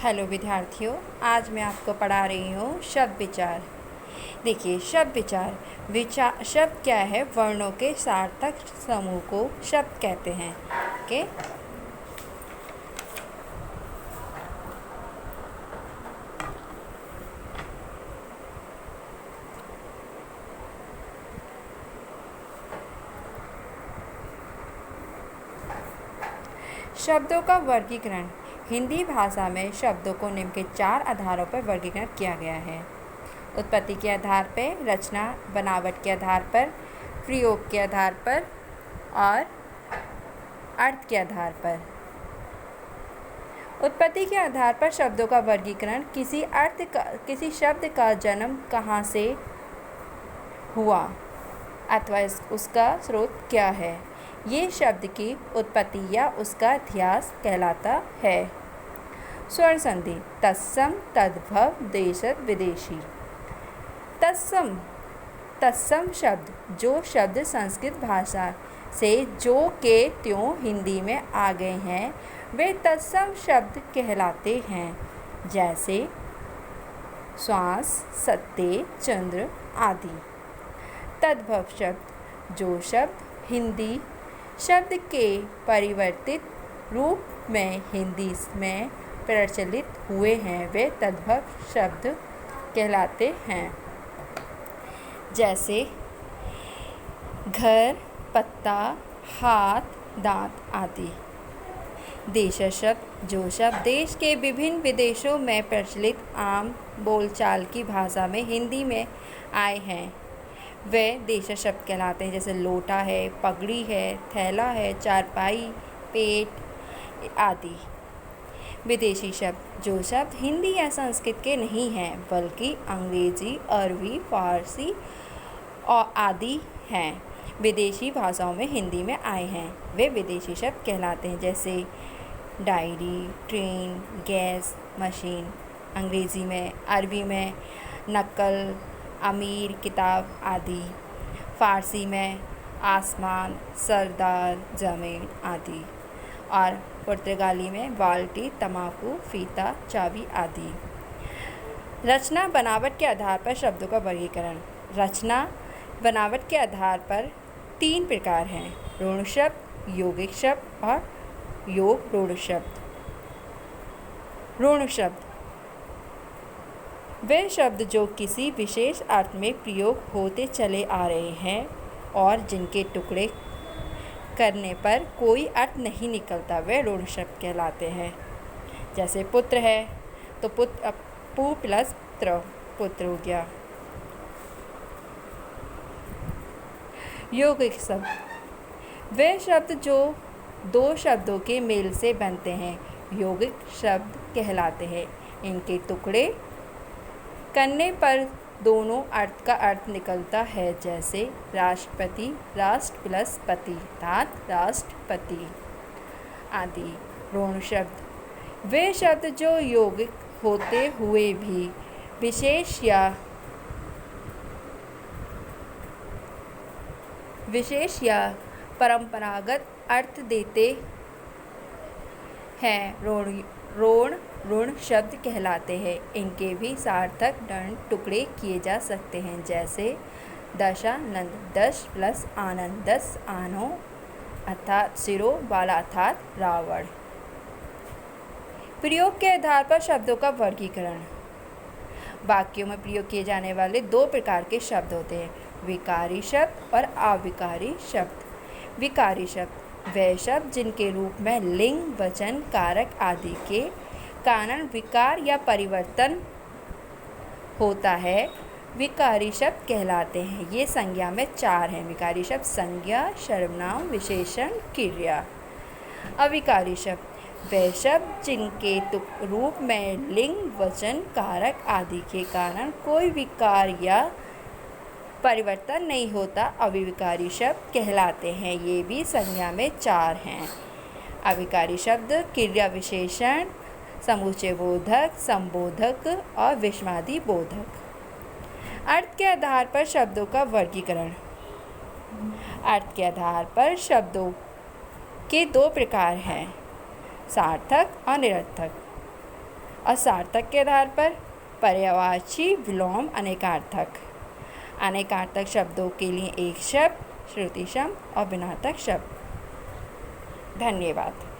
Hello विद्यार्थियों, आज मैं आपको पढ़ा रही हूँ शब्द विचार। देखिए, शब्द विचार शब्द क्या है? वर्णों के सार्थक समूह को शब्द कहते हैं। ओके। शब्दों का वर्गीकरण। हिंदी भाषा में शब्दों को निम्न के 4 आधारों पर वर्गीकरण किया गया है। उत्पत्ति के आधार पर, रचना बनावट के आधार पर, प्रयोग के आधार पर और अर्थ के आधार पर। उत्पत्ति के आधार पर शब्दों का वर्गीकरण किसी शब्द का जन्म कहाँ से हुआ अथवा उसका स्रोत क्या है, ये शब्द की उत्पत्ति या उसका इतिहास कहलाता है। स्वर्ण संधि: तत्सम, तद्भव, देशज, विदेशी। तत्सम शब्द, जो शब्द संस्कृत भाषा से जो के त्यों हिंदी में आ गए हैं, वे तत्सम शब्द कहलाते हैं। जैसे श्वास, सत्य, चंद्र आदि। तद्भव शब्द, जो शब्द हिंदी शब्द के परिवर्तित रूप में हिंदी में प्रचलित हुए हैं, वे तद्भव शब्द कहलाते हैं। जैसे घर, पत्ता, हाथ, दांत आदि। देशज शब्द, जो शब्द देश के विभिन्न विदेशों में प्रचलित आम बोलचाल की भाषा में हिंदी में आए हैं, वे देशज शब्द कहलाते हैं। जैसे लोटा है, पगड़ी है, थैला है, चारपाई, पेट आदि। विदेशी शब्द, जो शब्द हिंदी या संस्कृत के नहीं हैं बल्कि अंग्रेजी, अरबी, फारसी और आदि हैं, विदेशी भाषाओं में हिंदी में आए हैं, वे विदेशी शब्द कहलाते हैं। जैसे डायरी, ट्रेन, गैस, मशीन अंग्रेज़ी में, अरबी में नकल, अमीर, किताब आदि। फ़ारसी में आसमान, सरदार, ज़मीन आदि। और पुर्तगाली में बाल्टी, तम्बाकू, फीता, चाबी आदि। रचना बनावट के आधार पर शब्दों का वर्गीकरण। रचना बनावट के आधार पर 3 प्रकार हैं: ऋण शब्द, यौगिक शब्द और योग ऋण शब्द। ऋण शब्द वे शब्द जो किसी विशेष अर्थ में प्रयोग होते चले आ रहे हैं और जिनके टुकड़े करने पर कोई अर्थ नहीं निकलता, वे ऋण शब्द कहलाते हैं। जैसे पुत्र है तो पु प्लस त्र, पुत्र हो गया। यौगिक शब्द वे शब्द जो 2 शब्दों के मेल से बनते हैं, यौगिक शब्द कहलाते हैं। इनके टुकड़े करने पर दोनों अर्थ का अर्थ निकलता है। जैसे राष्ट्रपति, राष्ट्र प्लस पति, अर्थात राष्ट्रपति आदि। ऋण शब्द वे शब्द जो यौगिक होते हुए भी विशेष या परंपरागत अर्थ देते हैं, ऋण शब्द कहलाते हैं। इनके भी सार्थक दंड टुकड़े किए जा सकते हैं। जैसे दशानंद, 10 प्लस आनंद, 10 आनो अर्थात सिरों वाला अर्थात रावण। प्रयोग के आधार पर शब्दों का वर्गीकरण। वाक्यों में प्रयोग किए जाने वाले 2 प्रकार के शब्द होते हैं: विकारी शब्द और अविकारी शब्द। विकारी शब्द वे शब्द जिनके रूप में लिंग, वचन, कारक आदि के कारण विकार या परिवर्तन होता है, विकारी शब्द कहलाते हैं। ये संज्ञा में 4 हैं। विकारी शब्द संज्ञा, सर्वनाम, विशेषण, क्रिया। अविकारी शब्द वे शब्द जिनके रूप में लिंग, वचन, कारक आदि के कारण कोई विकार या परिवर्तन नहीं होता, अविकारी शब्द कहलाते हैं। ये भी संज्ञा में 4 हैं। अविकारी शब्द क्रिया विशेषण, समुच्चय बोधक, संबोधक और विषमादि बोधक। अर्थ के आधार पर शब्दों का वर्गीकरण। अर्थ के आधार पर शब्दों के 2 प्रकार हैं: सार्थक और निरर्थक। और सार्थक के आधार पर पर्यायवाची, विलोम, अनेकार्थक। अनेकार्थक शब्दों के लिए एक शब्द, श्रुति शब्द और भिन्नार्थक शब्द। धन्यवाद।